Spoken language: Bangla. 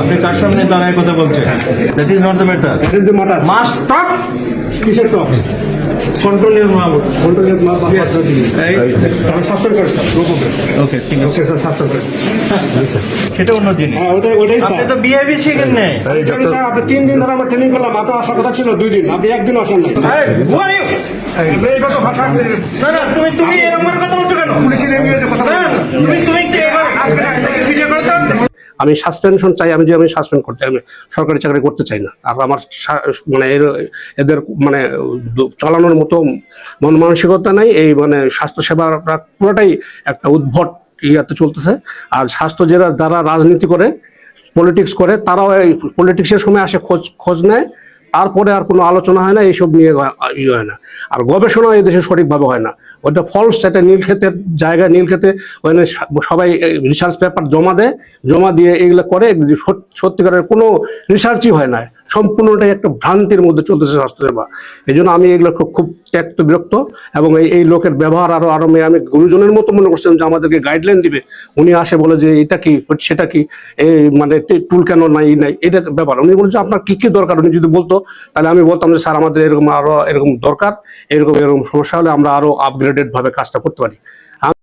আপনি কার সামনে দাঁড়ায় কথা বলছেন? That is not the matter. That is the matter. Must talk কিসের টপ? Control your mouth. Control your mouth. আমি সাসপেন্ড করি স্যার। No problem. ওকে, ঠিক আছে। ওকে স্যার, সাসপেন্ড করি। সেটা অন্য জিনিস। হ্যাঁ, ওটাই আপনি স্যার। তো বিহেভিয়ার শিখেন নাই। স্যার, আপনি 3 দিন ধরে আমার ট্রেনিং করলাম, আপনার আসার কথা ছিল 2 দিন, আপনি 1 দিন আসেন নাই। Hey, who are you? আপনি এইভাবে ভাষা না না, তুমি এরকম করে কথা বলছো কেন? পুলিশের ল্যাঙ্গুয়েজে কথা না, বলেন। তুমি কি আজকে ভিডিও করতে? আমি সাসপেনশন চাই, আমি সাসপেন্ড করতে, আমি সরকারি চাকরি করতে চাই না। আর আমার মানে এদের মানে চালানোর মতো মন মানসিকতা নাই। এই মানে স্বাস্থ্যসেবাটা পুরোটাই একটা উদ্ভট ইয়াতে চলতেছে। আর স্বাস্থ্য যারা রাজনীতি করে, পলিটিক্স করে, তারাও এই পলিটিক্সের সময় আসে খোঁজ নেয়, তারপরে আর কোনো আলোচনা হয় না, এইসব নিয়ে ইয়ে হয় না। আর গবেষণা এই দেশে সঠিকভাবে হয় না। ওইটা ফলস, একটা নীলক্ষেতের জায়গায়, নীলক্ষেতে ওখানে সবাই রিসার্চ পেপার জমা দিয়ে এগুলো করে, সত্যিকারের কোনো রিসার্চই হয় না। সম্পূর্ণটাই একটা ভ্রান্তির মধ্যে চলতেছে স্বাস্থ্যসেবা। এই জন্য আমি এগুলো খুব ত্যক্ত বিরক্ত। এবং এই লোকের ব্যবহার আরো আমি গুরুজনের মতো মনে করছিলাম যে আমাদেরকে গাইডলাইন দিবে। উনি আসে বলে যে এটা কি সেটা কি, এই মানে টুল কেন নাই, এটা ব্যাপার। উনি বলছে আপনার কি কি দরকার, উনি যদি বলতো তাহলে আমি বলতাম যে স্যার আমাদের এরকম আরো এরকম দরকার, এরকম সমস্যা হলে আমরা আরো আপগ্রেডেড ভাবে কাজটা করতে পারি।